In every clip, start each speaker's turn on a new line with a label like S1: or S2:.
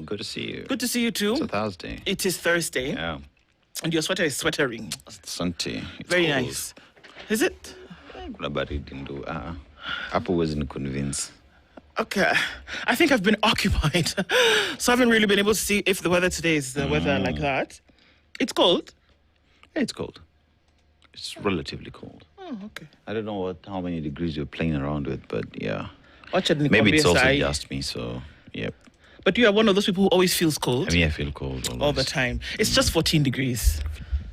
S1: Good to see you.
S2: Good to see you too.
S1: It's a Thursday.
S2: It is Thursday.
S1: Yeah.
S2: And your sweater is sweatering.
S1: Santi.
S2: Very nice. Is it?
S1: Nobody didn't do. Apple wasn't convinced.
S2: Okay. I think I've been occupied. So I haven't really been able to see if the weather today is the weather like that. It's cold.
S1: Yeah, it's cold. It's relatively cold.
S2: Oh, okay.
S1: I don't know how many degrees you're playing around with, but yeah.
S2: Maybe
S1: it's also just me, so yep.
S2: But you are one of those people who always feels cold.
S1: I mean, I feel cold always.
S2: All the time. It's just 14 degrees.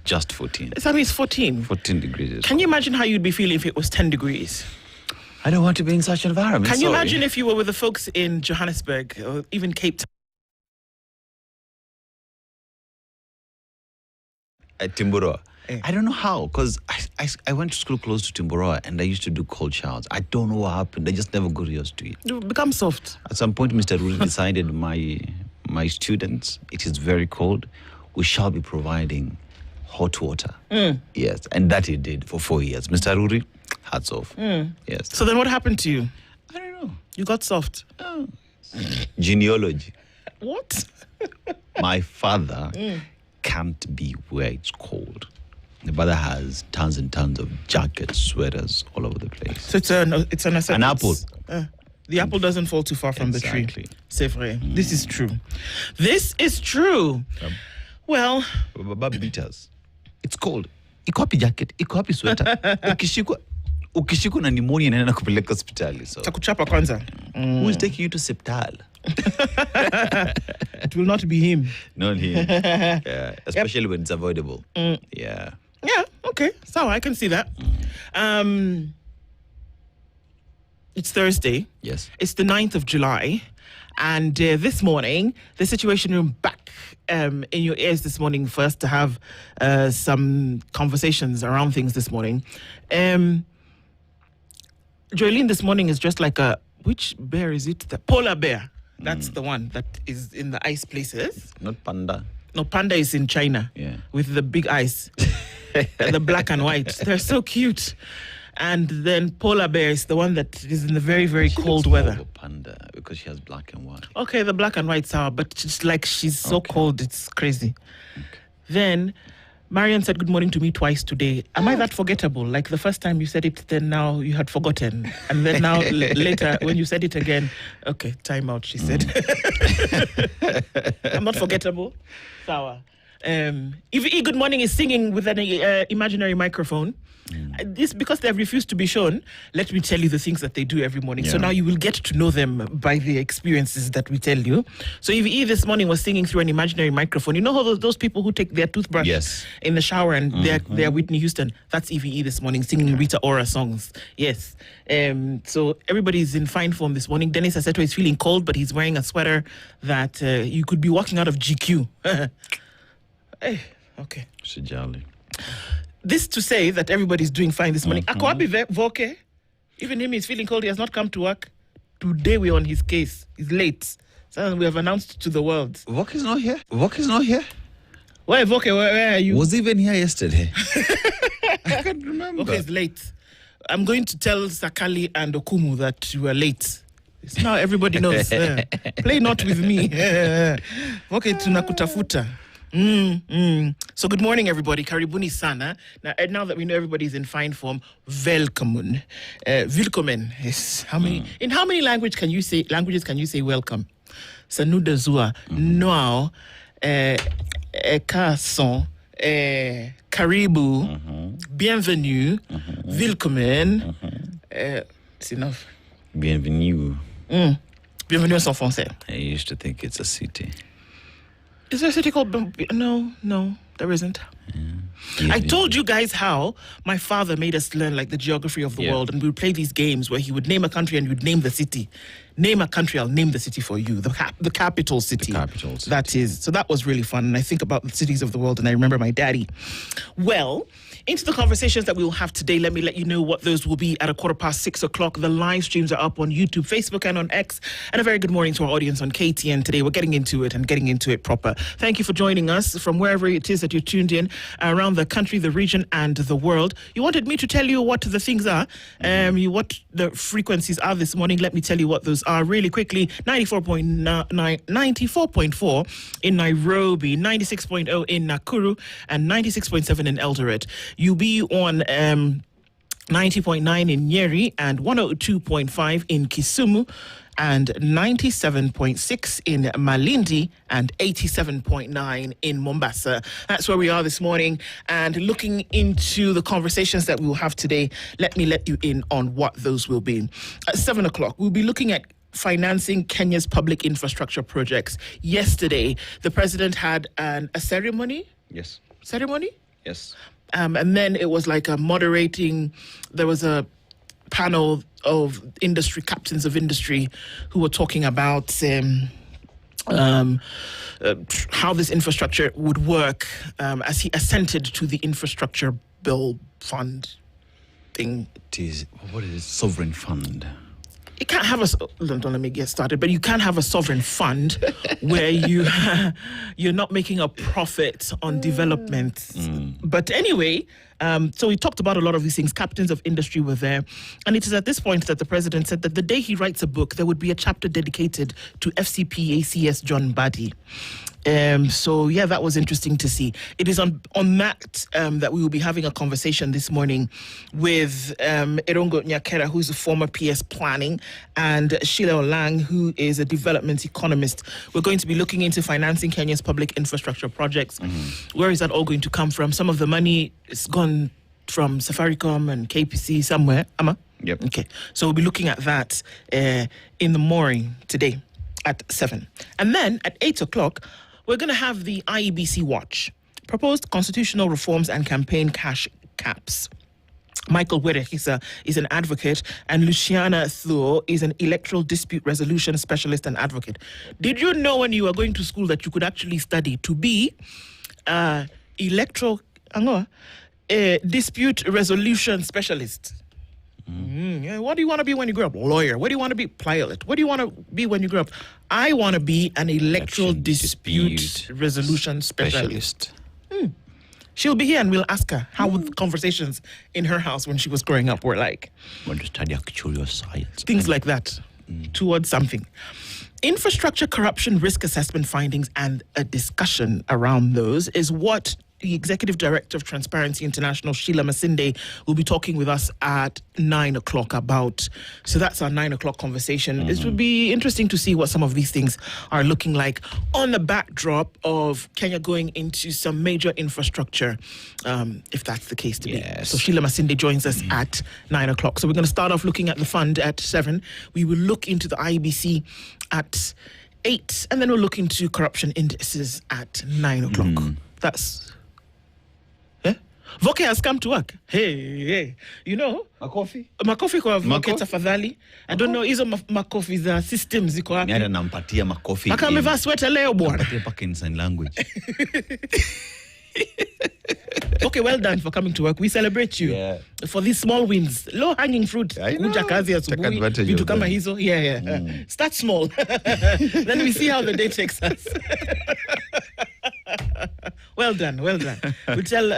S1: Just 14.
S2: I mean, it's 14.
S1: 14 degrees.
S2: Can you imagine how you'd be feeling if it was 10 degrees?
S1: I don't want to be in such an environment.
S2: Can you imagine if you were with the folks in Johannesburg or even Cape Town?
S1: At Timboroa. I don't know how, because I went to school close to Timboroa and I used to do cold showers. I don't know what happened. I just never got used to it.
S2: You become soft.
S1: At some point, Mr. Ruri decided my students, it is very cold. We shall be providing hot water. Yes, and that he did for 4 years. Mr. Ruri, hats off. Yes.
S2: So then what happened to you?
S1: I don't know.
S2: You got soft.
S1: Oh. Genealogy.
S2: What?
S1: My father can't be where it's cold. The brother has tons and tons of jackets, sweaters all over the place.
S2: So it's an
S1: apple.
S2: The apple doesn't fall too far from the tree. C'est vrai. This is true. This is true. Well,
S1: beaters. It's cold. Iko wapi jacket? Iko wapi sweater? Ukishikwa na pneumonia naenda kupeleka hospitali. So
S2: takuchapa kwanza.
S1: Who is taking you to septal?
S2: It will not be him.
S1: Not him. Yeah, especially when it's avoidable. Yeah.
S2: Yeah, okay. So I can see that. It's Thursday.
S1: Yes.
S2: It's the 9th of July. And this morning, the Situation Room back in your ears this morning for us to have some conversations around things this morning. Joylene this morning is just like which bear is it? The polar bear. That's the one that is in the ice places.
S1: Not panda.
S2: No, panda is in China.
S1: Yeah.
S2: With the big eyes. The black and white. They're so cute. And then polar bear is the one that is in the very, very cold weather.
S1: More of a panda because she has black and white.
S2: Okay, the black and white are, but it's like she's so cold, it's crazy. Okay. Then Marian said good morning to me twice today. Am I that forgettable? Like the first time you said it, then now you had forgotten. And then now later when you said it again, okay, time out, she said. I'm not forgettable. Sour. Eve, good morning is singing with an imaginary microphone. This because they have refused to be shown. Let me tell you the things that they do every morning. Yeah. So now you will get to know them by the experiences that we tell you. So Eve this morning was singing through an imaginary microphone. You know how those people who take their toothbrush in the shower and they're Whitney Houston. That's Eve this morning singing Rita Ora songs. Yes. So everybody's in fine form this morning. Dennis Aseto is feeling cold, but he's wearing a sweater that you could be walking out of GQ. Hey, okay.
S1: Sijali.
S2: This to say that everybody's doing fine this morning. Akwabi Voke, even him is feeling cold. He has not come to work. Today we're on his case. He's late. So we have announced to the world.
S1: Voke is not here? Voke is not here?
S2: Why, Voke, where are you?
S1: Was he even here yesterday? I can't remember.
S2: Voke is late. I'm going to tell Sakali and Okumu that you are late. So now everybody knows. Play not with me. Voke tunakutafuta. So good morning, everybody. Karibuni sana. Now that we know everybody's in fine form, welcome. Willkommen is how many? In how many languages can you say welcome? Sanuda zua. Now, kason, karibu, bienvenue, willkommen. It's enough.
S1: Bienvenue.
S2: Bienvenue en français.
S1: I used to think it's a city.
S2: Is there a city called... No, there isn't. Yeah. I told you guys how my father made us learn like the geography of the world, and we would play these games where he would name a country and you'd name the city. Name a country, I'll name the city for you. The capital city.
S1: The capital city.
S2: That is. So that was really fun. And I think about the cities of the world and I remember my daddy. Well, Into the conversations that we will have today, let me let you know what those will be at 6:15. The live streams are up on YouTube, Facebook, and on X. And a very good morning to our audience on KTN today. We're getting into it proper. Thank you for joining us from wherever it is that you're tuned in around the country, the region, and the world. You wanted me to tell you what the things are, what the frequencies are this morning. Let me tell you what those are really quickly. 94.4 in Nairobi, 96.0 in Nakuru, and 96.7 in Eldoret. You'll be on 90.9 in Nyeri and 102.5 in Kisumu, and 97.6 in Malindi and 87.9 in Mombasa. That's where we are this morning. And looking into the conversations that we will have today, let me let you in on what those will be. At 7 o'clock, we'll be looking at financing Kenya's public infrastructure projects. Yesterday, the president had a ceremony.
S1: Yes.
S2: Ceremony?
S1: Yes.
S2: And then it was like a moderating. There was a panel of industry, captains of industry, who were talking about how this infrastructure would work as he assented to the infrastructure bill fund thing.
S1: What is it? Sovereign fund.
S2: You can't have don't let me get started, but you can't have a sovereign fund where you're not making a profit on development. But anyway, so we talked about a lot of these things. Captains of industry were there. And it is at this point that the president said that the day he writes a book, there would be a chapter dedicated to FCP ACS John Badi. So, yeah, that was interesting to see. It is on that that we will be having a conversation this morning with Erongo Nyakera, who's a former PS planning, and Sheila Olang, who is a development economist. We're going to be looking into financing Kenya's public infrastructure projects. Where is that all going to come from? Some of the money is gone from Safaricom and KPC somewhere. Amma?
S1: Yep.
S2: Okay. So we'll be looking at that in the morning today at 7. And then at 8 o'clock, we're going to have the IEBC Watch, proposed constitutional reforms and campaign cash caps. Michael Werechisa is an advocate, and Luciana Thuo is an electoral dispute resolution specialist and advocate. Did you know when you were going to school that you could actually study to be electoral dispute resolution specialist? Yeah. What do you want to be when you grow up? Lawyer. What do you want to be? Pilot. What do you want to be when you grow up? I want to be an electoral dispute resolution specialist. She'll be here and we'll ask her how the conversations in her house when she was growing up were like.
S1: Want to study actuarial science.
S2: Things like that. Towards something. Infrastructure corruption risk assessment findings and a discussion around those is what the Executive Director of Transparency International, Sheila Masinde, will be talking with us at 9 o'clock about. So that's our 9 o'clock conversation. It would be interesting to see what some of these things are looking like on the backdrop of Kenya going into some major infrastructure, if that's the case to be. So Sheila Masinde joins us at 9 o'clock. So we're going to start off looking at the fund at 7. We will look into the IEBC at 8, and then we'll look into corruption indices at 9 o'clock. That's... Voke has come to work. Hey. You know? Makofi kwa Voke tafadhali. I don't know, hizo makofi za systems ziko wapi.
S1: Niada nampatia makofi.
S2: Aka amevaa sweater leo bwana.
S1: Nampatia paka in sign language.
S2: Okay, well done for coming to work. We celebrate you for these small wins. Low hanging fruit. Kuja kazi asubuhi. Vitu kama hizo. Start small. Then we see how the day takes us. Well done. We'll tell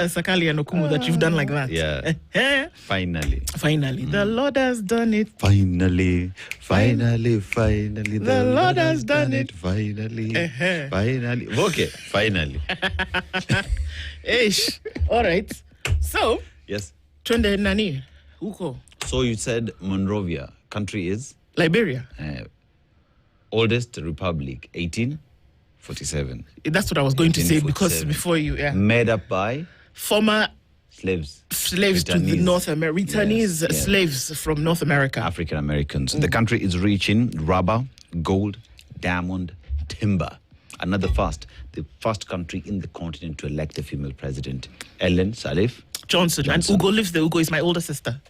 S2: Sakali and Okumu that you've done like that.
S1: Finally.
S2: The Lord has done it.
S1: Finally. The Lord has done it. Finally. Okay, finally.
S2: Ish. All right. So.
S1: Yes.
S2: Twende nani? Huko.
S1: So you said Monrovia. Country is?
S2: Liberia.
S1: Oldest republic, 1847.
S2: That's what I was going to say because before you,
S1: Made up by?
S2: Former
S1: slaves
S2: to the North America, returnees, slaves from North America.
S1: African Americans. The country is rich in rubber, gold, diamond, timber. The first country in the continent to elect a female president, Ellen Sirleaf
S2: Johnson. And Ugo lives there. Ugo is my older sister.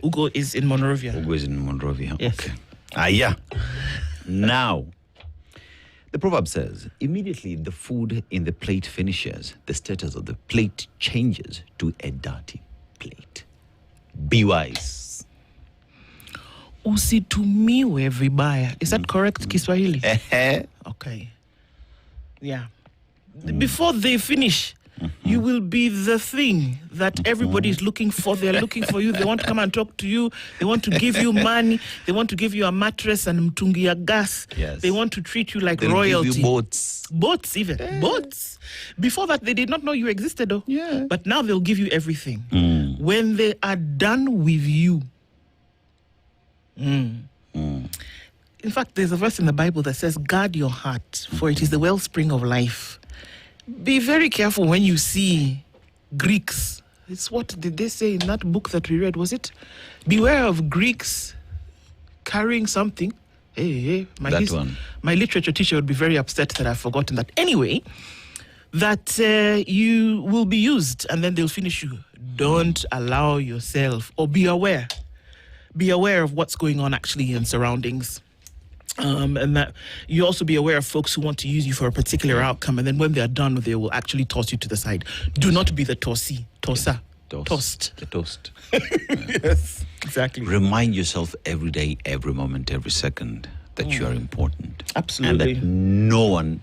S2: Ugo is in Monrovia.
S1: Yes. Okay.
S2: Yeah.
S1: Now, The proverb says, immediately the food in the plate finishes, the status of the plate changes to a dirty plate. Be wise.
S2: Usitumiwe vibaya. Is that correct, Kiswahili? Okay. Yeah. Before they finish, you will be the thing that everybody is looking for. They're looking for you. They want to come and talk to you. They want to give you money. They want to give you a mattress and mtungia gas.
S1: Yes.
S2: They want to treat you like
S1: They'll
S2: royalty.
S1: give you boats.
S2: Boats, even. Boats. Before that, they did not know you existed, though.
S1: Yeah.
S2: But now they'll give you everything. When they are done with you. In fact, there's a verse in the Bible that says, guard your heart, for it is the wellspring of life. Be very careful when you see Greeks. It's what did they say in that book that we read? Was it? Beware of Greeks carrying something. Hey, my literature teacher would be very upset that I've forgotten that. Anyway, that you will be used and then they'll finish you. Don't allow yourself, or be aware. Be aware of what's going on actually in surroundings. And that you also be aware of folks who want to use you for a particular outcome, and then when they are done, they will actually toss you to the side. Do not be the tosser. Tossed.
S1: The toast.
S2: Yes, exactly.
S1: Remind yourself every day, every moment, every second that you are important.
S2: Absolutely.
S1: And that no one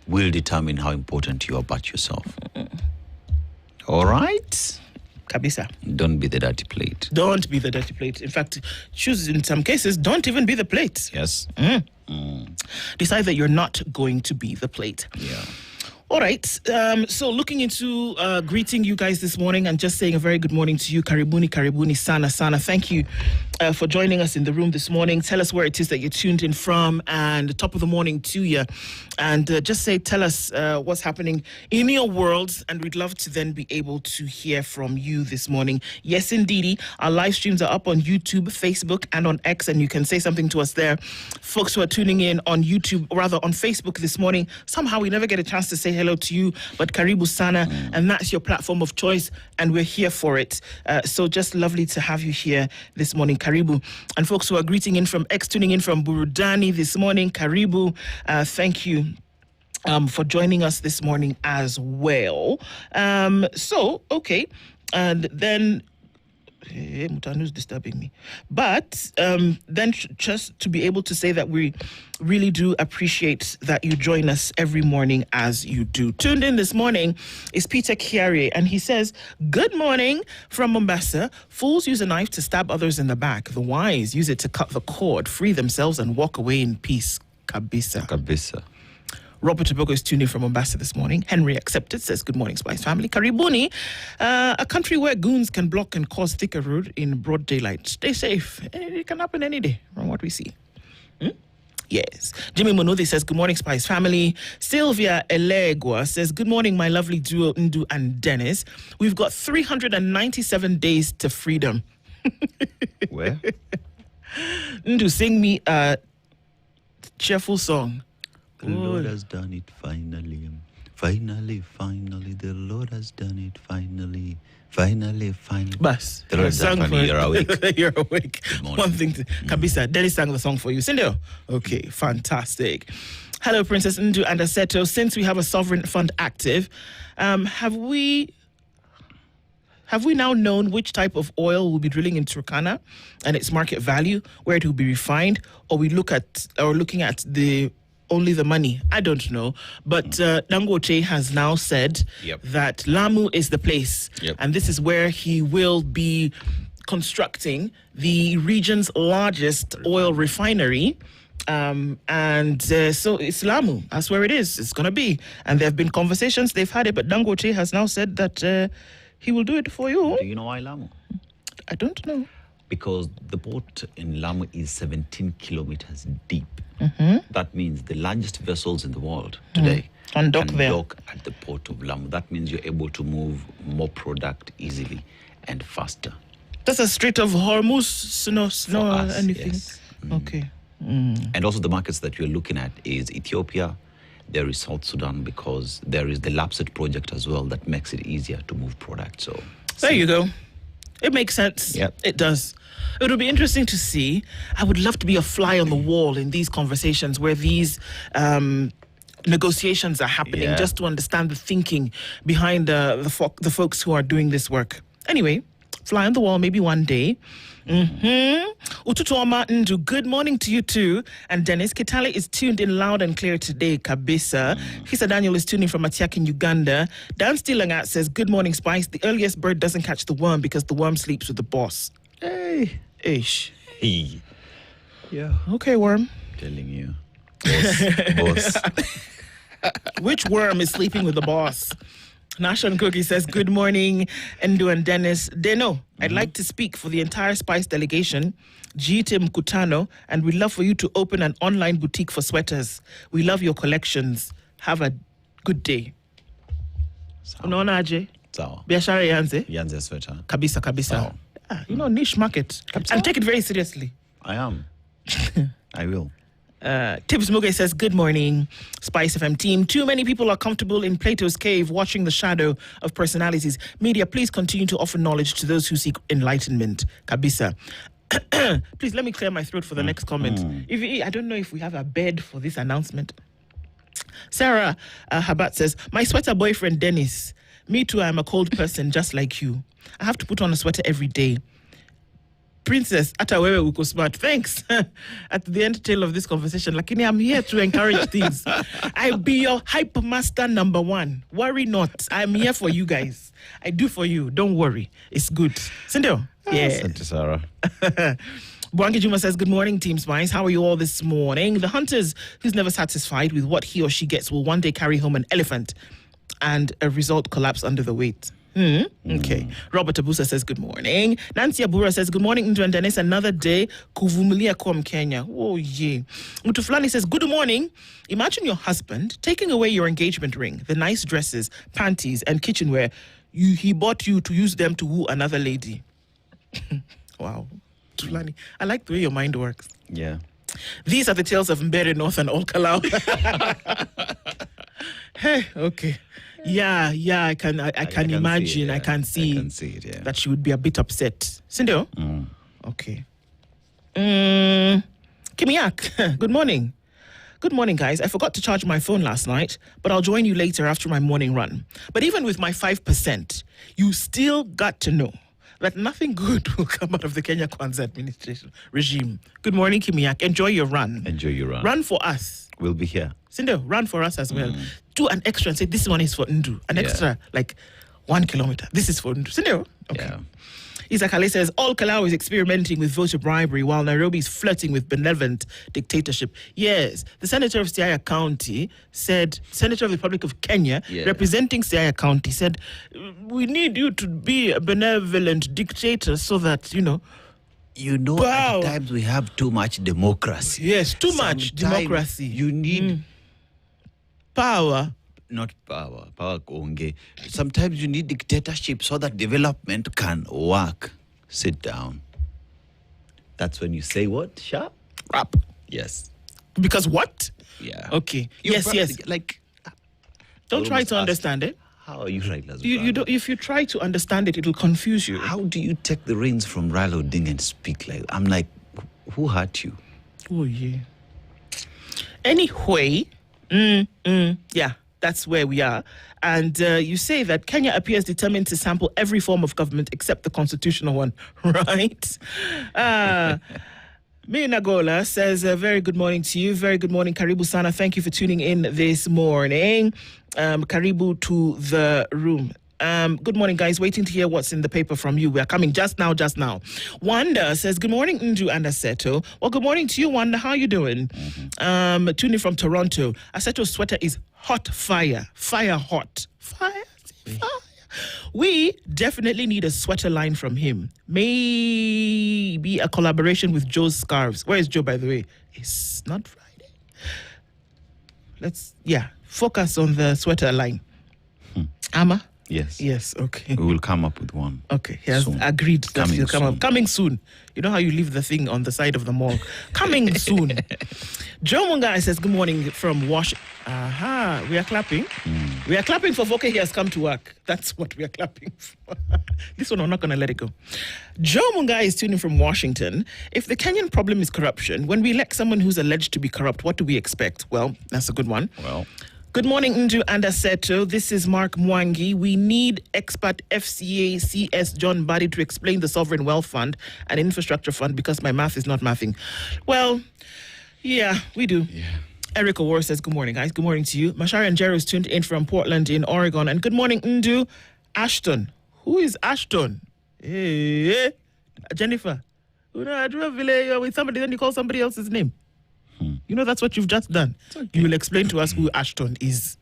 S1: will determine how important you are but yourself. All right?
S2: Kabisa.
S1: Don't be the dirty plate.
S2: Don't be the dirty plate. In fact, choose in some cases, don't even be the plate.
S1: Yes.
S2: Decide that you're not going to be the plate.
S1: Yeah.
S2: All right. So looking into greeting you guys this morning and just saying a very good morning to you. Karibuni, sana. Thank you for joining us in the room this morning. Tell us where it is that you're tuned in from, and top of the morning to you. And tell us what's happening in your world, and we'd love to then be able to hear from you this morning. Yes, indeedy. Our live streams are up on YouTube, Facebook, and on X, and you can say something to us there. Folks who are tuning in on YouTube, or rather on Facebook this morning, somehow we never get a chance to say hello to you, but Karibu Sana, and that's your platform of choice, and we're here for it. So just lovely to have you here this morning, Karibu. And folks who are greeting in from X, tuning in from Burudani this morning, Karibu. Thank you for joining us this morning as well. Okay, and then Mutanu's disturbing me. But then just to be able to say that we really do appreciate that you join us every morning as you do. Tuned in this morning is Peter Kiari, and he says, good morning from Mombasa. Fools use a knife to stab others in the back. The wise use it to cut the cord, free themselves, and walk away in peace. Kabisa. Robert Tobogo is tuning in from Mombasa this morning. Henry Accepted says, good morning, Spice family. Karibuni, a country where goons can block and cause thicker road in broad daylight. Stay safe. It can happen any day from what we see. Yes. Jimmy Monodi says, good morning, Spice family. Sylvia Elegua says, good morning, my lovely duo, Ndu and Dennis. We've got 397 days to freedom.
S1: Where?
S2: Ndu, sing me a cheerful song.
S1: The Lord has done it finally. Finally, the Lord has done it finally. Finally.
S2: Bas,
S1: The Lord has done it finally. You're awake.
S2: You're awake. One thing to Kabisa, Dennis sang the song for you. Sindio? Okay, fantastic. Hello, Princess Ndu and Aseto. Since we have a sovereign fund active, have we now known which type of oil we'll be drilling in Turkana and its market value, where it will be refined, or looking at only the money? I don't know. But Dangote has now said that Lamu is the place. And this is where he will be constructing the region's largest oil refinery. So it's Lamu. That's where it is. It's going to be. And there have been conversations. They've had it. But Dangote has now said that he will do it for you.
S1: Do you know why Lamu?
S2: I don't know.
S1: Because the port in Lamu is 17 kilometers deep. That means the largest vessels in the world today
S2: can dock
S1: at the port of Lamu. That means you're able to move more product easily and faster.
S2: That's a Strait of Hormuz, anything.
S1: Yes.
S2: Okay.
S1: And also the markets that you're looking at is Ethiopia. There is South Sudan, because there is the Lapset project as well that makes it easier to move product. So
S2: there you go. It makes sense.
S1: Yep.
S2: It does. It would be interesting to see. I would love to be a fly on the wall in these conversations where these negotiations are happening, just to understand the thinking behind the folks who are doing this work. Anyway, fly on the wall maybe one day. Ututu Martin, good morning to you too. And Dennis Kitale is tuned in loud and clear today, Kabisa. Hisa Daniel is tuning from Atiak in Uganda. Dan Stilangat says, good morning, Spice. The earliest bird doesn't catch the worm because the worm sleeps with the boss.
S1: Hey.
S2: Ish.
S1: Hey. Yeah.
S2: Okay, worm.
S1: Telling you. Boss.
S2: Which worm is sleeping with the boss? Nashon Cookie says, good morning, Endo and Dennis. Deno, I'd like to speak for the entire Spice delegation, Tim Kutano, and we'd love for you to open an online boutique for sweaters. We love your collections. Have a good day. Unaona aje?
S1: Sawa.
S2: Biashara yanze?
S1: Yanze sweater.
S2: Kabisa. Niche market. And take it very seriously.
S1: I am. I will.
S2: Tibbs Muge says, good morning, Spice FM team. Too many people are comfortable in Plato's cave watching the shadow of personalities. Media, please continue to offer knowledge to those who seek enlightenment. Kabisa. Please let me clear my throat for the next comment. I don't know if we have a bed for this announcement. Sarah Habat says, my sweater boyfriend Dennis. Me too, I'm a cold person just like you. I have to put on a sweater every day. Princess, Atawewe Uko Smart, thanks. At the end tail of this conversation, Lakini, I'm here to encourage things. I'll be your hype master number one. Worry not. I'm here for you guys. I do for you. Don't worry. It's good. Sindo? Yeah.
S1: Santa Sarah.
S2: Bwangi Juma says, good morning, Team Spice. How are you all this morning? The hunters who's never satisfied with what he or she gets will one day carry home an elephant and a result collapse under the weight. Okay. Robert Abusa says, good morning. Nancy Abura says, good morning, Indra and Dennis. Another day. Kuvumilia kom Kenya. Oh, yeah. Mutuflani says, good morning. Imagine your husband taking away your engagement ring, the nice dresses, panties, and kitchenware he bought you to use them to woo another lady. Wow. Mutuflani, I like the way your mind works.
S1: Yeah.
S2: These are the tales of Mbere North and Old Kalau. Hey, okay. Yeah, I can imagine. I can see
S1: it, yeah.
S2: That she would be a bit upset. Sindo? Okay. Kimiak, good morning. Good morning, guys. I forgot to charge my phone last night, but I'll join you later after my morning run. But even with my 5%, you still got to know that nothing good will come out of the Kenya Kwanzaa administration regime. Good morning, Kimiak. Enjoy your run.
S1: Enjoy your run.
S2: Run for us.
S1: We'll be here.
S2: Sindo, run for us as well. Do an extra and say, this one is for Ndu. An extra, like 1 kilometer. This is for Ndu. Sindo? Okay. Yeah. Isaac Ali says, all Kalau is experimenting with voter bribery while Nairobi is flirting with benevolent dictatorship. Yes, the senator of Siaya County said, Senator of the Republic of Kenya, representing Siaya County, said, we need you to be a benevolent dictator so that,
S1: at times we have too much democracy.
S2: Yes, much democracy.
S1: You need
S2: power.
S1: Not power konge. Sometimes you need dictatorship so that development can work. Sit down. That's when you say what? Sharp?
S2: Rap.
S1: Yes.
S2: Because what?
S1: Yeah.
S2: Okay. Yes.
S1: Like,
S2: don't try to understand it.
S1: How are you, Raila?
S2: You don't, if you try to understand it, it'll confuse you.
S1: How do you take the reins from Raila Odinga and speak like? I'm like, who hurt you?
S2: Oh yeah. Anyway, yeah. That's where we are. And you say that Kenya appears determined to sample every form of government except the constitutional one, right? Minagola says, very good morning to you. Very good morning, Karibu Sana. Thank you for tuning in this morning. Karibu to the room. Good morning, guys. Waiting to hear what's in the paper from you. We are coming just now. Wanda says, good morning, Ndu and Aseto. Well, good morning to you, Wanda. How are you doing? Tuning from Toronto. Aseto's sweater is hot fire. Fire hot. Fire. We definitely need a sweater line from him. Maybe a collaboration with Joe's scarves. Where is Joe, by the way? It's not Friday. Let's, focus on the sweater line. Ama,
S1: Yes.
S2: Yes, okay.
S1: We will come up with one.
S2: Okay, he has
S1: Soon.
S2: agreed that
S1: Coming
S2: he'll come up.
S1: soon.
S2: Coming soon. You know how you leave the thing on the side of the mall? Coming soon. Joe Mungai says, good morning from Washington. Aha, we are clapping. We are clapping for Voke. He has come to work. That's what we are clapping for. This one, I'm not going to let it go. Joe Mungai is tuning from Washington. If the Kenyan problem is corruption, when we elect someone who's alleged to be corrupt, what do we expect? Well, that's a good one.
S1: Well,
S2: good morning, Ndu and Aseto. This is Mark Mwangi. We need expert FCA CS John Buddy to explain the Sovereign Wealth Fund and Infrastructure Fund because my math is not mathing. Well, yeah, we do.
S1: yeah.
S2: Eric Awar says, good morning, guys. Good morning to you. Mashari and Jero is tuned in from Portland in Oregon. And good morning, Ndu. Ashton. Who is Ashton? Hey, Jennifer. You know, I do a village with somebody, then you call somebody else's name. You know, that's what you've just done. Okay. You will explain to us who Ashton is.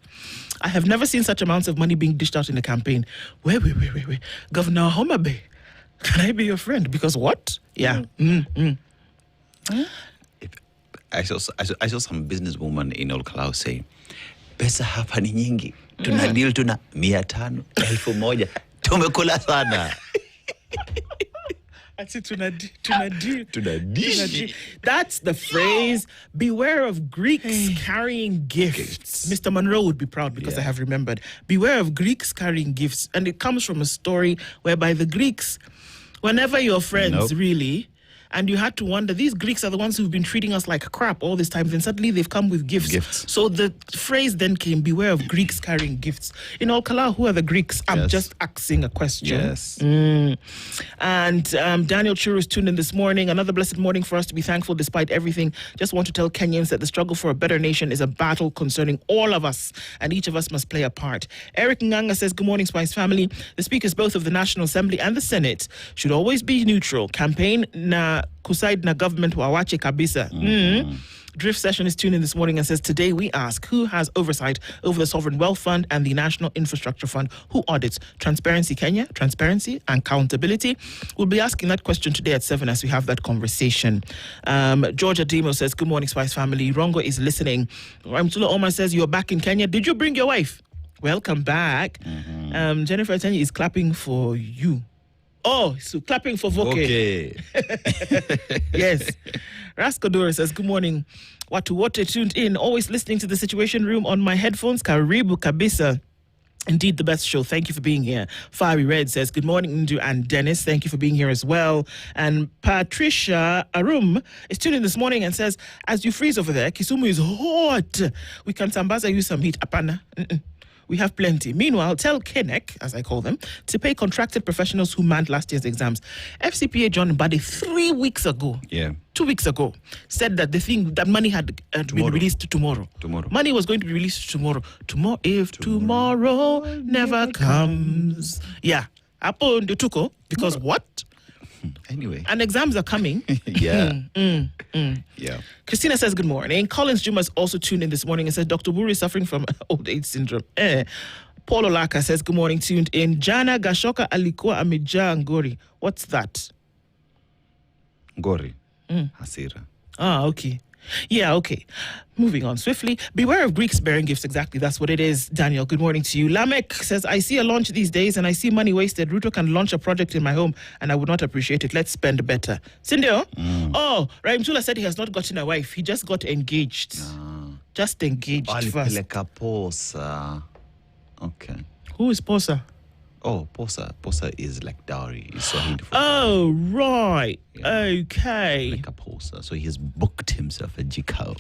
S2: I have never seen such amounts of money being dished out in a campaign. Wait. Governor Homabe, can I be your friend? Because what? Yeah.
S1: I saw some businesswoman in Olkalau say, pesa hapa ni nyingi. Tuna deal tuna 500, 1000. Tumekula sana.
S2: That's the phrase. Beware of Greeks carrying gifts. Mr. Monroe would be proud because I have remembered. Beware of Greeks carrying gifts. And it comes from a story whereby the Greeks, whenever you're friends, really, and you had to wonder, these Greeks are the ones who've been treating us like crap all this time. Then suddenly they've come with gifts. So the phrase then came, beware of Greeks carrying gifts. In Olkala, who are the Greeks? I'm just asking a question.
S1: Yes.
S2: And Daniel Churu is tuned in this morning. Another blessed morning for us to be thankful despite everything. Just want to tell Kenyans that the struggle for a better nation is a battle concerning all of us, and each of us must play a part. Eric Nganga says, good morning, Spice family. The speakers both of the National Assembly and the Senate should always be neutral. Campaign na kuside na government wawache kabisa. Drift Session is tuned in this morning and says, today we ask, who has oversight over the Sovereign Wealth Fund and the National Infrastructure Fund? Who audits? Transparency Kenya, transparency and accountability. We'll be asking that question today at 7 as we have that conversation. Georgia Demo says, good morning, Spice family. Rongo is listening. Ramtula Omar says, you're back in Kenya. Did you bring your wife? Welcome back. Jennifer Tanya is clapping for you. Oh, so clapping for Voke.
S1: Okay.
S2: Yes. Raskodora says, good morning. Watu tuned in, always listening to the Situation Room on my headphones. Karibu kabisa. Indeed, the best show. Thank you for being here. Fiery Red says, good morning, Ndu and Dennis. Thank you for being here as well. And Patricia Arum is tuned in this morning and says, as you freeze over there, Kisumu is hot. We can sambaza you some heat. Apana. We have plenty. Meanwhile, tell KNEC, as I call them, to pay contracted professionals who manned last year's exams. FCPA John Buddy 3 weeks ago, 2 weeks ago, said that the thing, that money had been released tomorrow. Money was going to be released tomorrow. If tomorrow never comes. Yeah. Apo ndutuko, because what?
S1: Anyway.
S2: And exams are coming.
S1: Yeah.
S2: Christina says, good morning. Collins Juma is also tuned in this morning and says, Dr. Buru is suffering from old age syndrome. Paul Olaka says, good morning, tuned in. Jana Gashoka alikuwa amejaa ngori. What's that?
S1: Ngori. Hasira.
S2: Ah, okay. Yeah, okay. Moving on swiftly. Beware of Greeks bearing gifts. Exactly. That's what it is. Daniel, good morning to you. Lamek says, I see a launch these days and I see money wasted. Ruto can launch a project in my home and I would not appreciate it. Let's spend better. Sindio? Oh, Raimtula said he has not gotten a wife. He just got engaged. Just engaged first.
S1: Posa. Okay.
S2: Who is Posa?
S1: Oh, Posa. Posa is like dowry. It's Swahili for
S2: oh, right. Yeah. Okay.
S1: Like a Posa. So he's booked himself a jikao.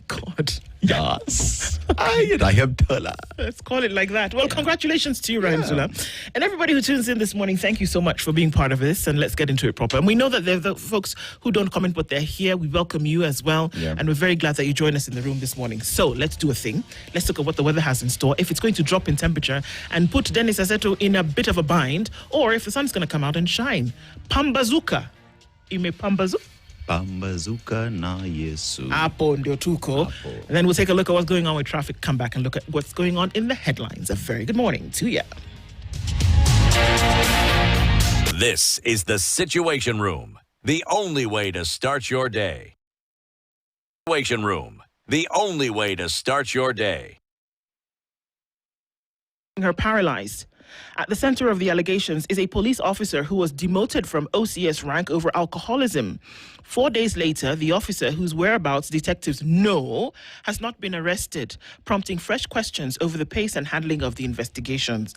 S2: God.
S1: Yes. I am Tola.
S2: Let's call it like that. Well, congratulations to you, Ryan Zula. And everybody who tunes in this morning, thank you so much for being part of this. And let's get into it proper. And we know that there are the folks who don't comment, but they're here. We welcome you as well. Yeah. And we're very glad that you joined us in the room this morning. So let's do a thing. Let's look at what the weather has in store. If it's going to drop in temperature and put Dennis Aseto in a bit of a bind, or if the sun's going to come out and shine. Pambazuka. Ime Pambazuka.
S1: Pambazuka na Yesu.
S2: Apo ndio tuko. And then we'll take a look at what's going on with traffic, come back and look at what's going on in the headlines. A very good morning to you.
S3: This is the Situation Room, the only way to start your day. Situation Room, the only way to start your day.
S2: her paralyzed. At the center of the allegations is a police officer who was demoted from OCS rank over alcoholism. 4 days later, the officer, whose whereabouts detectives know, has not been arrested, prompting fresh questions over the pace and handling of the investigations.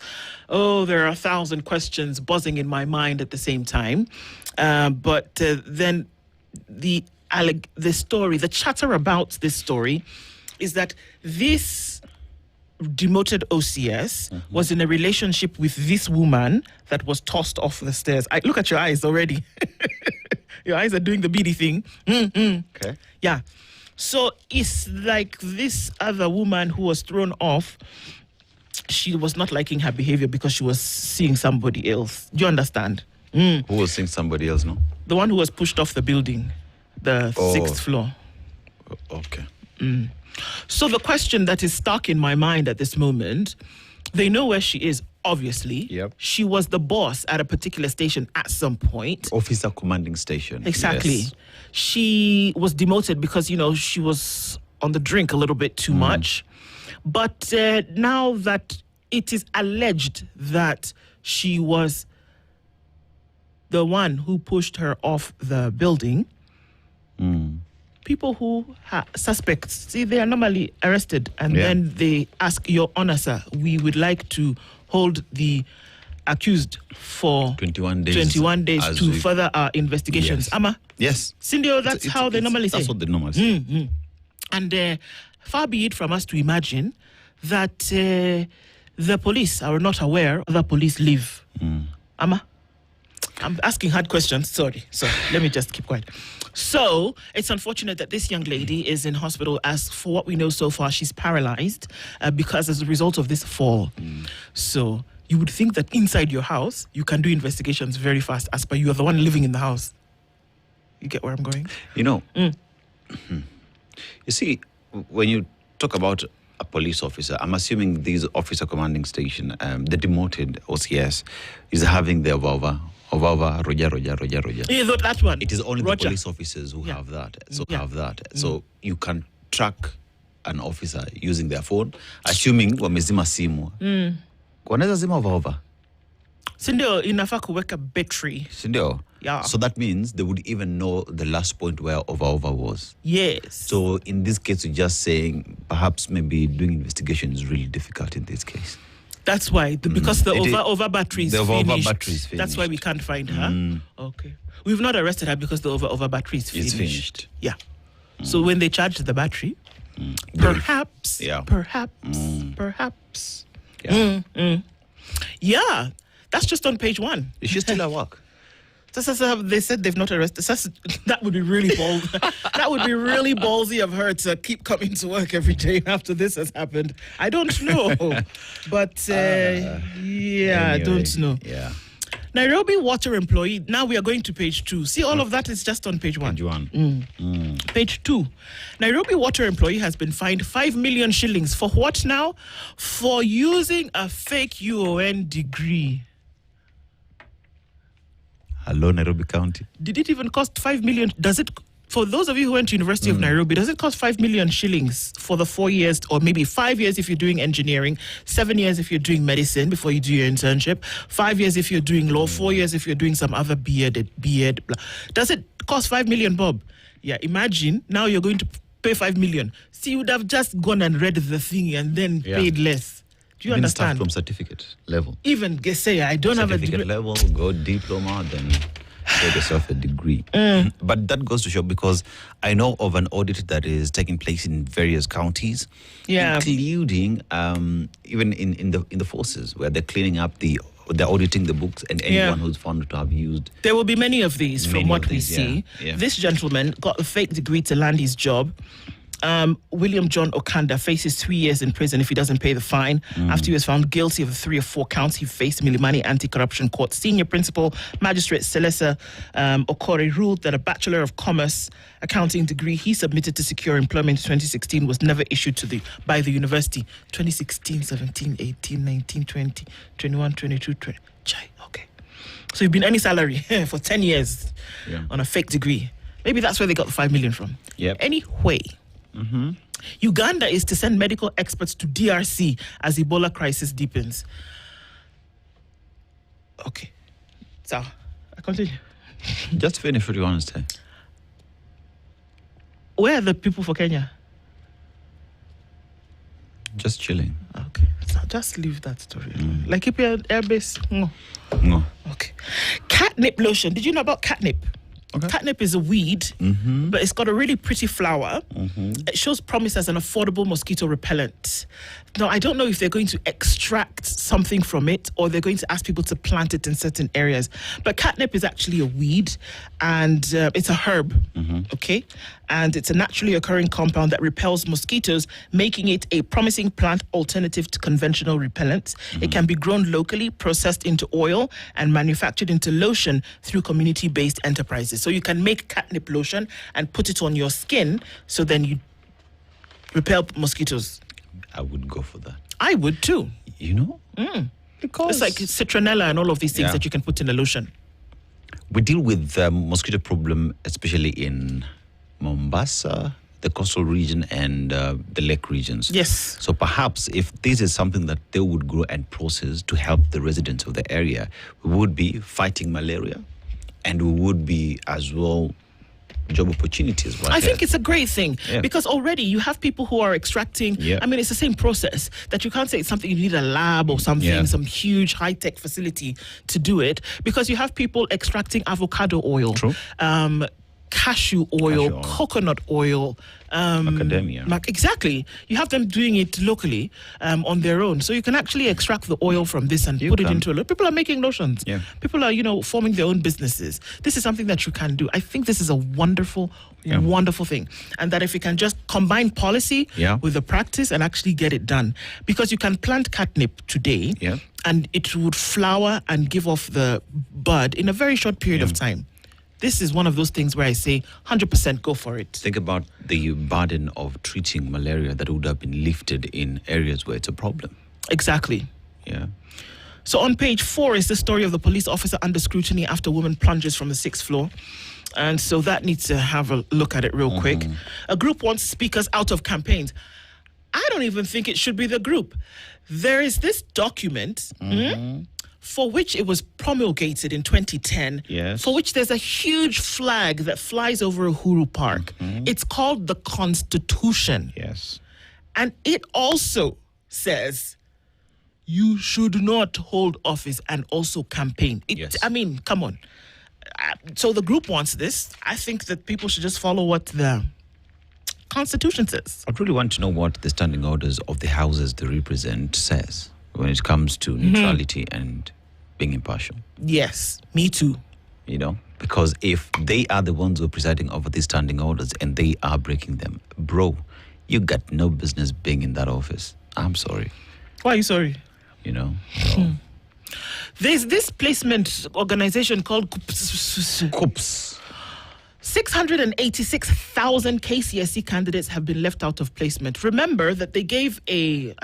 S2: Oh, there are 1,000 questions buzzing in my mind at the same time. But then the story, the chatter about this story is that this demoted OCS was in a relationship with this woman that was tossed off the stairs. Look at your eyes already. Your eyes are doing the beady thing.
S1: Okay.
S2: Yeah. So it's like this other woman who was thrown off, she was not liking her behavior because she was seeing somebody else. Do you understand?
S1: Who was seeing somebody else, no?
S2: The one who was pushed off the building, the 6th floor.
S1: Okay.
S2: So the question that is stuck in my mind at this moment, they know where she is, obviously.
S1: Yep.
S2: She was the boss at a particular station at some point.
S1: Officer commanding station.
S2: Exactly.
S1: Yes.
S2: She was demoted because, she was on the drink a little bit too much. But now that it is alleged that she was the one who pushed her off the building, people who suspects, see, they are normally arrested and then they ask, Your Honor, sir, we would like to hold the accused for
S1: 21 days
S2: to further our investigations.
S1: Yes.
S2: Ama?
S1: Yes.
S2: Cindy, that's how they normally say.
S1: That's what they normally say.
S2: And far be it from us to imagine that the police are not aware other police live. Ama? I'm asking hard questions. Sorry. Let me just keep quiet. So it's unfortunate that this young lady is in hospital. As for what we know so far, she's paralyzed because as a result of this fall. So you would think that inside your house, you can do investigations very fast as per you are the one living in the house. You get where I'm going?
S1: You see, when you talk about a police officer, I'm assuming this officer commanding station, the demoted OCS, is having the Roger.
S2: Yeah, that one.
S1: It is only
S2: Roger.
S1: the police officers who have that. So you can track an officer using their phone, assuming wamezima simu. Wanaweza zima Vava.
S2: Sindio, inafaa kuweka battery.
S1: Sindio?
S2: Yeah.
S1: So that means they would even know the last point where Over was.
S2: Yes.
S1: So in this case, you're just saying perhaps maybe doing investigation is really difficult in this case.
S2: That's why, because the over battery is finished.
S1: Over battery is finished.
S2: That's why we can't find her. Okay. We've not arrested her because the over battery is finished.
S1: It's finished.
S2: Yeah. So when they charged the battery, perhaps.
S1: Yeah.
S2: Yeah. That's just on page 1.
S1: Is she still at work?
S2: They said they've not arrested. That would be really bold. That would be really ballsy of her to keep coming to work every day after this has happened. I don't know. But, anyway, I don't know.
S1: Yeah.
S2: Nairobi water employee. Now we are going to page 2. See, all of that is just on page 1.
S1: Page 1.
S2: Page 2. Nairobi water employee has been fined 5 million shillings. For what now? For using a fake UON degree.
S1: Hello, Nairobi County.
S2: Did it even cost 5 million? Does it, for those of you who went to University of Nairobi, does it cost 5 million shillings for the 4 years, or maybe 5 years if you're doing engineering, 7 years if you're doing medicine before you do your internship, 5 years if you're doing law, 4 years if you're doing some other BEd, blah. Does it cost 5 million, Bob? Yeah, imagine now you're going to pay 5 million. See, you would have just gone and read the thing and then paid less. Do you understand?
S1: From certificate level.
S2: Even say I don't have a degree.
S1: Certificate level, go diploma, then get yourself a degree. But that goes to show, because I know of an audit that is taking place in various counties, including even in the forces, where they're cleaning up they're auditing the books, and anyone who's found to have used.
S2: There will be many of these from what we see.
S1: Yeah.
S2: This gentleman got a fake degree to land his job. William John Okanda faces 3 years in prison if he doesn't pay the fine. After he was found guilty of the 3 or 4 counts he faced, Milimani Anti-Corruption Court Senior Principal Magistrate Celesa Okore ruled that a Bachelor of Commerce accounting degree he submitted to secure employment in 2016 was never issued by the university. 2016, 17, 18, 19, 20, 21, 22, 20. Okay. So you've been any salary for 10 years on a fake degree. Maybe that's where they got the 5 million from.
S1: Yep.
S2: Anyway. Uganda is to send medical experts to DRC as Ebola crisis deepens. Okay. So, I continue.
S1: Just finish what you want to say.
S2: Where are the people for Kenya?
S1: Just chilling.
S2: Okay. So just leave that story. Like keep your airbase.
S1: No.
S2: Okay. Catnip lotion. Did you know about catnip?
S1: Okay.
S2: Catnip is a weed, but it's got a really pretty flower. It shows promise as an affordable mosquito repellent. Now, I don't know if they're going to extract something from it or they're going to ask people to plant it in certain areas. But catnip is actually a weed and it's a herb, okay? And it's a naturally occurring compound that repels mosquitoes, making it a promising plant alternative to conventional repellents. It can be grown locally, processed into oil, and manufactured into lotion through community-based enterprises. So you can make catnip lotion and put it on your skin, so then you repel mosquitoes.
S1: I would go for that.
S2: I would too.
S1: You know? Because
S2: It's like citronella and all of these things that you can put in a lotion.
S1: we deal with the mosquito problem, especially in Mombasa, the coastal region, and the lake regions.
S2: Yes.
S1: So perhaps if this is something that they would grow and process to help the residents of the area, we would be fighting malaria, and we would be as well job opportunities.
S2: I think it's a great thing because already you have people who are extracting. I mean, it's the same process that you can't say it's something you need a lab or something, some huge high-tech facility to do it, because you have people extracting avocado oil, cashew oil, coconut oil,
S1: macadamia.
S2: Exactly. You have them doing it locally on their own. So you can actually extract the oil from this and put it into a lotion. People are making lotions. People are, forming their own businesses. This is something that you can do. I think this is a wonderful, wonderful thing. And that if we can just combine policy with the practice and actually get it done. Because you can plant catnip today and it would flower and give off the bud in a very short period of time. This is one of those things where I say 100% go for it.
S1: Think about the burden of treating malaria that would have been lifted in areas where it's a problem.
S2: Exactly.
S1: Yeah.
S2: So on page 4 is the story of the police officer under scrutiny after woman plunges from the 6th floor. And so that needs to have a look at it real quick. A group wants speakers out of campaigns. I don't even think it should be the group. There is this document for which it was promulgated in 2010, for which there's a huge flag that flies over Uhuru Park. It's called the Constitution.
S1: Yes.
S2: And it also says you should not hold office and also campaign. I mean, come on. So the group wants this. I think that people should just follow what the Constitution says.
S1: I'd really want to know what the standing orders of the houses they represent says when it comes to neutrality and being impartial.
S2: Yes, me too.
S1: Because if they are the ones who are presiding over these standing orders and they are breaking them, bro, you got no business being in that office. I'm sorry.
S2: Why are you sorry?
S1: So.
S2: There's this placement organization called KUPS. 686,000 KCSE candidates have been left out of placement. Remember that they gave a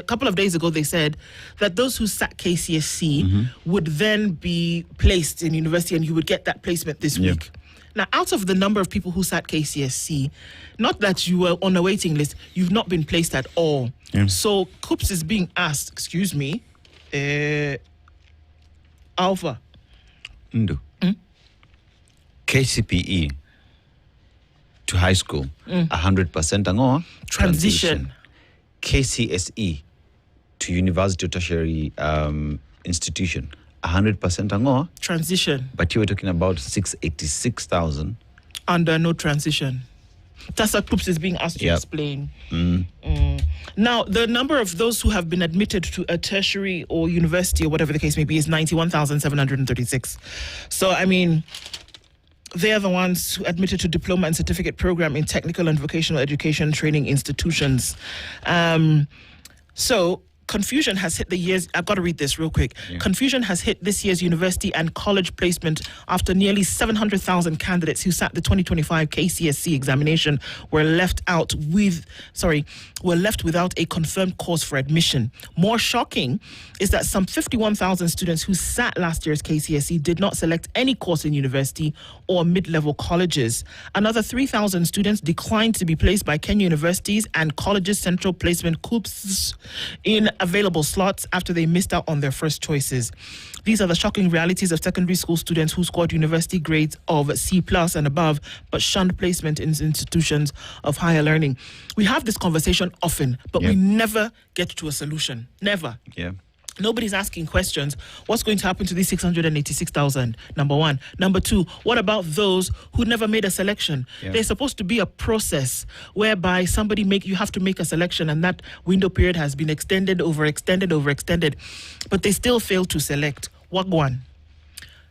S2: couple of days ago, they said that those who sat KCSE would then be placed in university and you would get that placement this week. Now, out of the number of people who sat KCSE, not that you were on a waiting list, you've not been placed at all. So KUPS is being asked, excuse me, Alpha.
S1: Ndo. KCPE to high school, 100% angoa
S2: transition.
S1: KCSE to university or tertiary institution, 100% angoa
S2: transition.
S1: But you were talking about 686,000
S2: under no transition. That's what KUPS is being asked to explain. Now, the number of those who have been admitted to a tertiary or university or whatever the case may be is 91,736. So, I mean, they are the ones who admitted to diploma and certificate program in technical and vocational education training institutions. So confusion has hit the years. I've got to read this real quick.
S1: Yeah.
S2: Confusion has hit this year's university and college placement after nearly 700,000 candidates who sat the 2025 KCSE examination were left without a confirmed course for admission. More shocking is that some 51,000 students who sat last year's KCSE did not select any course in university or mid-level colleges. Another 3,000 students declined to be placed by Kenya universities and colleges' central placement COOPs in available slots after they missed out on their first choices. These are the shocking realities of secondary school students who scored university grades of C+ and above, but shunned placement in institutions of higher learning. We have this conversation often, but we never get to a solution. Never.
S1: Yeah.
S2: Nobody's asking questions. What's going to happen to these 686,000? Number one. Number two, what about those who never made a selection?
S1: Yeah.
S2: There's supposed to be a process whereby you have to make a selection, and that window period has been extended, overextended, but they still fail to select. Wagwan.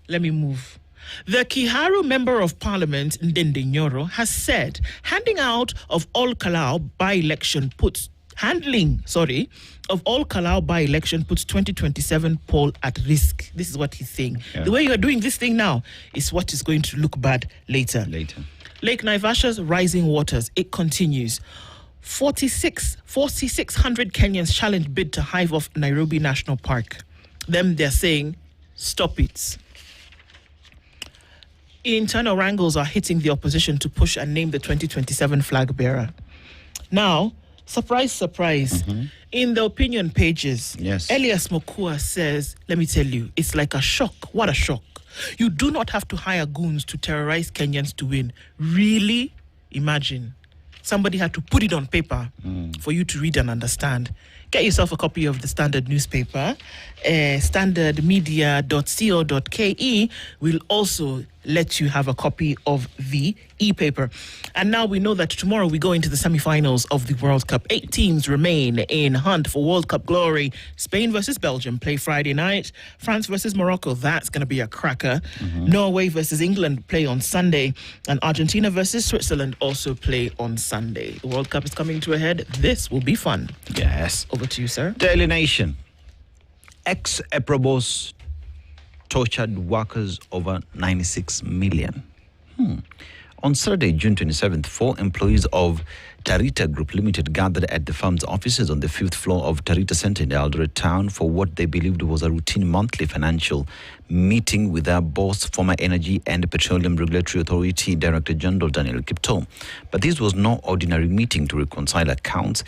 S2: Let me move. The Kiharu Member of Parliament, Ndende Nyoro, has said handling of all Kalau by-election puts 2027 poll at risk. This is what he's saying.
S1: Yeah.
S2: The way you are doing this thing now is what is going to look bad later. Lake Naivasha's rising waters, it continues. 4,600 Kenyans challenge bid to hive off Nairobi National Park. They're saying, stop it. Internal wrangles are hitting the opposition to push and name the 2027 flag bearer. Now, surprise, in the opinion pages, Elias Mokua says, let me tell you, it's like a shock. What a shock. You do not have to hire goons to terrorize Kenyans to win. Really? Imagine. Somebody had to put it on paper for you to read and understand. Get yourself a copy of the Standard newspaper. Standardmedia.co.ke will also let you have a copy of the e-paper. And now we know that tomorrow we go into the semi-finals of the World Cup. 8 teams remain in hunt for World Cup glory. Spain versus Belgium play Friday night. France versus Morocco, that's going to be a cracker. Norway versus England play on Sunday. And Argentina versus Switzerland also play on Sunday. The World Cup is coming to a head. This will be fun.
S1: Yes.
S2: Over to you, sir.
S1: Daily Nation. Ex-Eprobos tortured workers over 96 million. On Saturday, June 27th, 4 employees of Tarita Group Limited gathered at the firm's offices on the 5th floor of Tarita Center in Eldoret Town for what they believed was a routine monthly financial meeting with their boss, former Energy and Petroleum Regulatory Authority Director General Daniel Kipto. But this was no ordinary meeting to reconcile accounts,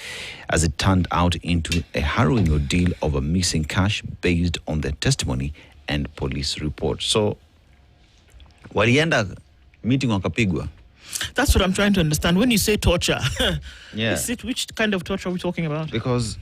S1: as it turned out into a harrowing ordeal over missing cash based on their testimony and police reports. So, walienda meeting wakapigwa.
S2: That's what I'm trying to understand. When you say torture,
S1: Yeah.
S2: which kind of torture are we talking about?
S1: Because,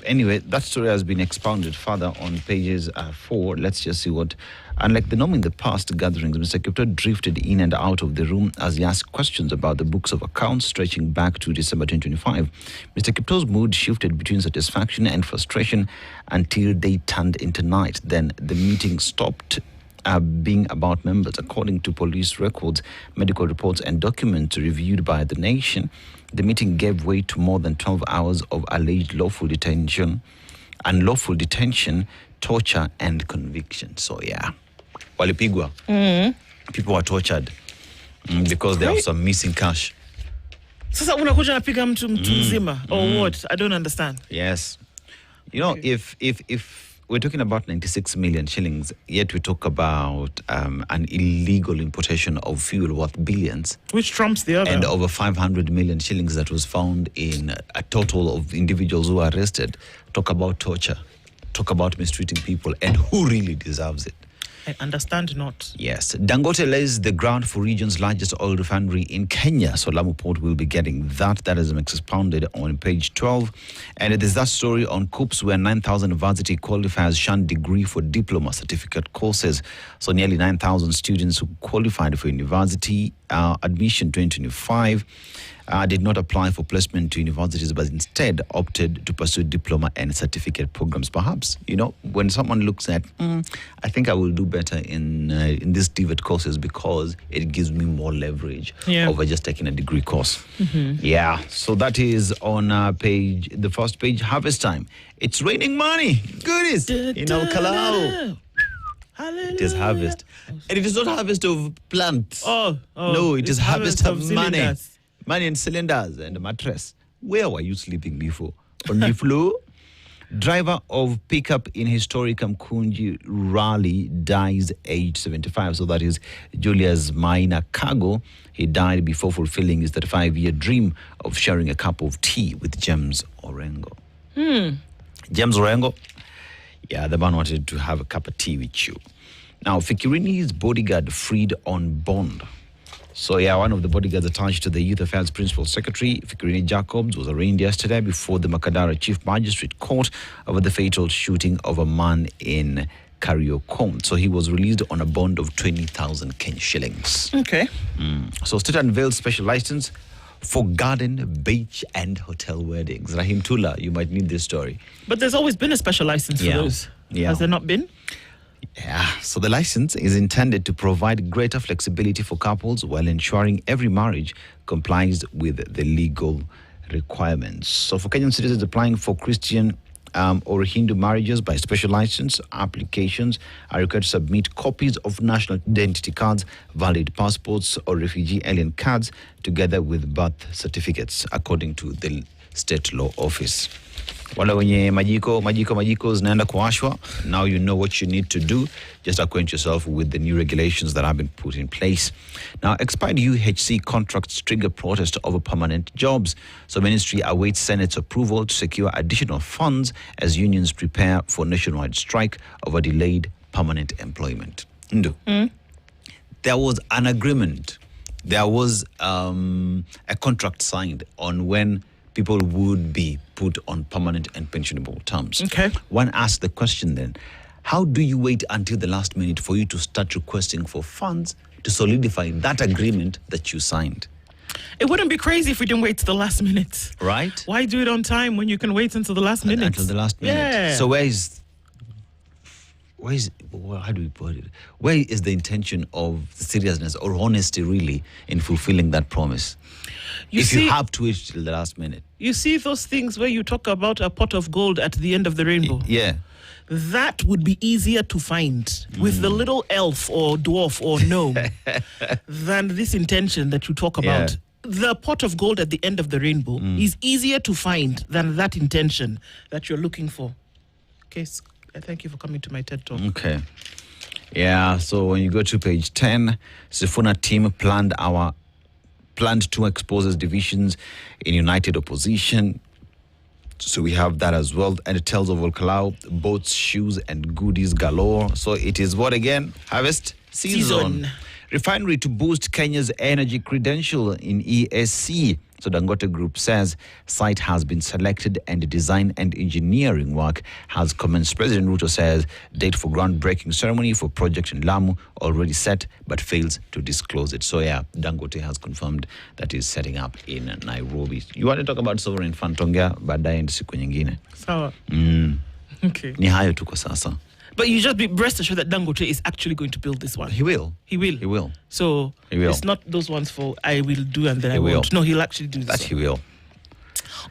S1: anyway, that story has been expounded further on pages 4. Let's just see what. Unlike the norm in the past gatherings, Mr. Kipto drifted in and out of the room as he asked questions about the books of accounts stretching back to December 2025. Mr. Kipto's mood shifted between satisfaction and frustration until they turned into night. Then the meeting stopped being about members. According to police records, medical reports and documents reviewed by the nation, the meeting gave way to more than 12 hours of alleged unlawful detention, torture and conviction. So yeah, walipigwa. People were tortured because they have some missing cash.
S2: Sasa unakuja napiga mtu mzima or what? I don't understand.
S1: Yes. You know, if we're talking about 96 million shillings, yet we talk about an illegal importation of fuel worth billions.
S2: Which trumps the other.
S1: And over 500 million shillings that was found in a total of individuals who were arrested. Talk about torture. Talk about mistreating people. And who really deserves it?
S2: I understand not.
S1: Yes. Dangote lays the ground for region's largest oil refinery in Kenya. So Lamu Port will be getting that. That is expounded on page 12. And there's that story on COOPs where 9,000 varsity qualifiers shunned degree for diploma certificate courses. So nearly 9,000 students who qualified for university admission 2025 did not apply for placement to universities, but instead opted to pursue diploma and certificate programs. Perhaps, you know, when someone looks at, I think I will do better in these TVET courses because it gives me more leverage over just taking a degree course. Yeah, so that is on the first page, Harvest Time. It's raining money. Goodies in Al Kalau. It is harvest. And it is not harvest of plants. No, it is harvest of money.
S2: Cylinders.
S1: Money and cylinders and a mattress. Where were you sleeping before? On the floor? Driver of pickup in historic Kamkunji rally dies age 75. So that is Julius Maina Kago. He died before fulfilling his 35-year dream of sharing a cup of tea with James Orengo. James Orengo? Yeah, the man wanted to have a cup of tea with you. Now, Fikirini's bodyguard freed on bond. So, yeah, one of the bodyguards attached to the Youth Affairs Principal Secretary, Fikirini Jacobs, was arraigned yesterday before the Makadara Chief Magistrate Court over the fatal shooting of a man in Kariokon. So he was released on a bond of 20,000 Kenya shillings.
S2: Okay.
S1: So State unveiled special license for garden, beach and hotel weddings. Rahim Tula, you might need this story.
S2: But there's always been a special license for those.
S1: Yeah.
S2: Has there not been?
S1: Yeah, so the license is intended to provide greater flexibility for couples while ensuring every marriage complies with the legal requirements. So for Kenyan citizens applying for Christian or Hindu marriages by special license, applications are required to submit copies of national identity cards, valid passports or refugee alien cards together with birth certificates according to the State Law Office. Wala wenye majiko zinaenda kuwashwa. Now you know what you need to do. Just acquaint yourself with the new regulations that have been put in place. Now, expired UHC contracts trigger protest over permanent jobs. So ministry awaits Senate's approval to secure additional funds as unions prepare for nationwide strike over delayed permanent employment. Ndu. There was an agreement. There was a contract signed on when people would be put on permanent and pensionable terms.
S2: Okay.
S1: One asked the question then, how do you wait until the last minute for you to start requesting for funds to solidify that agreement that you signed?
S2: It wouldn't be crazy if we didn't wait to the last minute.
S1: Right?
S2: Why do it on time when you can wait until the last minute?
S1: Until the last minute.
S2: Yeah.
S1: So how do we put it? Where is the intention of seriousness or honesty really in fulfilling that promise? You have to wait till the last minute.
S2: You see those things where you talk about a pot of gold at the end of the rainbow?
S1: Yeah.
S2: That would be easier to find with the little elf or dwarf or gnome than this intention that you talk about.
S1: Yeah.
S2: The pot of gold at the end of the rainbow is easier to find than that intention that you're looking for. Okay, thank you for coming to my TED Talk.
S1: Okay. Yeah, so when you go to page 10, Sifuna team planned to expose as divisions in united opposition. So we have that as well. And it tells of Olkalau, boats, shoes, and goodies galore. So it is what again? Harvest season. Refinery to boost Kenya's energy credential in ESC. So Dangote Group says site has been selected and design and engineering work has commenced. President Ruto says date for groundbreaking ceremony for project in Lamu already set but fails to disclose it. So yeah, Dangote has confirmed that is setting up in Nairobi. You want to talk about sovereign fund tongea baadaye siku nyingine.
S2: Sawa. Okay.
S1: Ni hayo tu kwa sasa.
S2: But you just be rest assured that Dangote is actually going to build this one.
S1: He will.
S2: He will.
S1: He will.
S2: So
S1: he will.
S2: It's not those ones for I will do and then
S1: He
S2: I
S1: will.
S2: won't. No, he'll actually do this.
S1: That he will.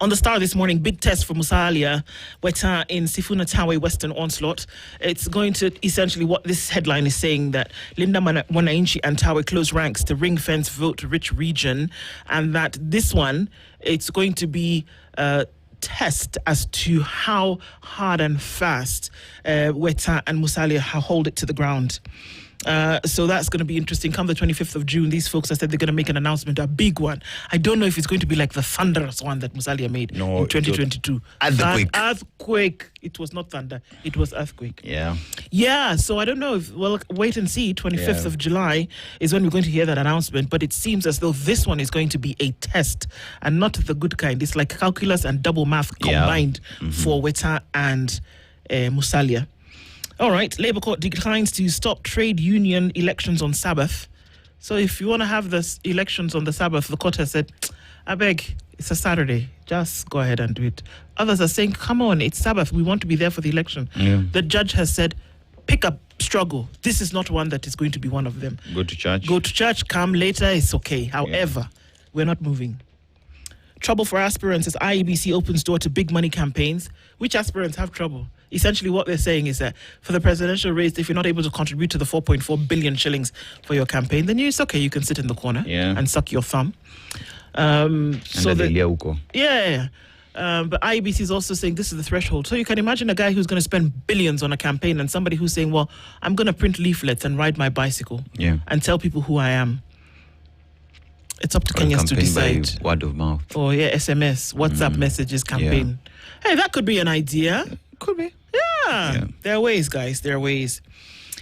S2: On the Star this morning, big test for Musalia Weta in Sifuna Tawe Western Onslaught. It's going to essentially what this headline is saying, that Linda Wananchi and Tawe close ranks to ring fence vote rich region, and that this one, it's going to be test as to how hard and fast Weta and Musalia hold it to the ground. So that's going to be interesting. Come the 25th of June, these folks have said they're going to make an announcement, a big one. I don't know if it's going to be like the thunderous one that Musalia made in 2022. Earthquake. It was not thunder. It was earthquake.
S1: Yeah.
S2: Yeah, so I don't know. Wait and see. 25th of July is when we're going to hear that announcement. But it seems as though this one is going to be a test and not the good kind. It's like calculus and double math combined for Weta and Musalia. All right, Labour Court declines to stop trade union elections on Sabbath. So if you want to have the elections on the Sabbath, the court has said, I beg, it's a Saturday, just go ahead and do it. Others are saying, come on, it's Sabbath, we want to be there for the election. Yeah. The judge has said, pick a struggle. This is not one that is going to be one of them.
S1: Go to church.
S2: Go to church, come later, it's okay. However, we're not moving. Trouble for aspirants as IEBC opens door to big money campaigns. Which aspirants have trouble? Essentially what they're saying is that for the presidential race, if you're not able to contribute to the 4.4 billion shillings for your campaign, then it's okay. You can sit in the corner and suck your thumb. But IEBC is also saying this is the threshold. So you can imagine a guy who's going to spend billions on a campaign and somebody who's saying, well, I'm going to print leaflets and ride my bicycle and tell people who I am. It's up to Kenyans to decide.
S1: By word of mouth.
S2: Or SMS, WhatsApp messages campaign. Hey, that could be an idea.
S1: Could be.
S2: Yeah. There are ways, guys. There are ways.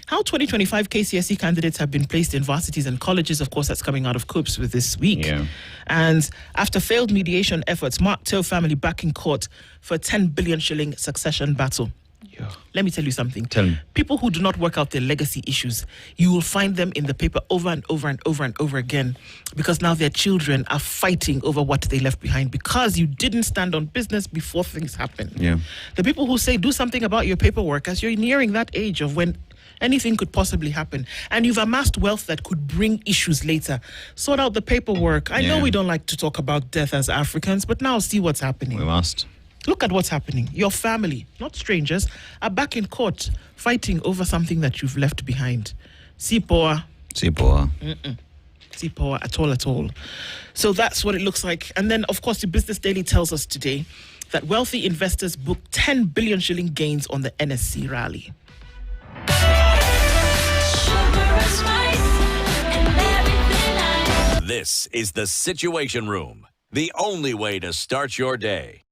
S2: How 2025 KCSE candidates have been placed in varsities and colleges, of course, that's coming out of COOPS with this week.
S1: Yeah.
S2: And after failed mediation efforts, Mark Teo family back in court for a 10 billion shilling succession battle.
S1: Yeah.
S2: Let me tell you something.
S1: Tell me.
S2: People who do not work out their legacy issues, you will find them in the paper over and over and over and over again, because now their children are fighting over what they left behind because you didn't stand on business before things happen.
S1: Yeah.
S2: The people who say do something about your paperwork as you're nearing that age of when anything could possibly happen and you've amassed wealth that could bring issues later. Sort out the paperwork. I know we don't like to talk about death as Africans, but now see what's happening.
S1: We must.
S2: Look at what's happening. Your family, not strangers, are back in court fighting over something that you've left behind. Sipoa. Sipoa at all. So that's what it looks like. And then, of course, the Business Daily tells us today that wealthy investors booked 10 billion shilling gains on the NSC rally.
S3: This is the Situation Room, the only way to start your day.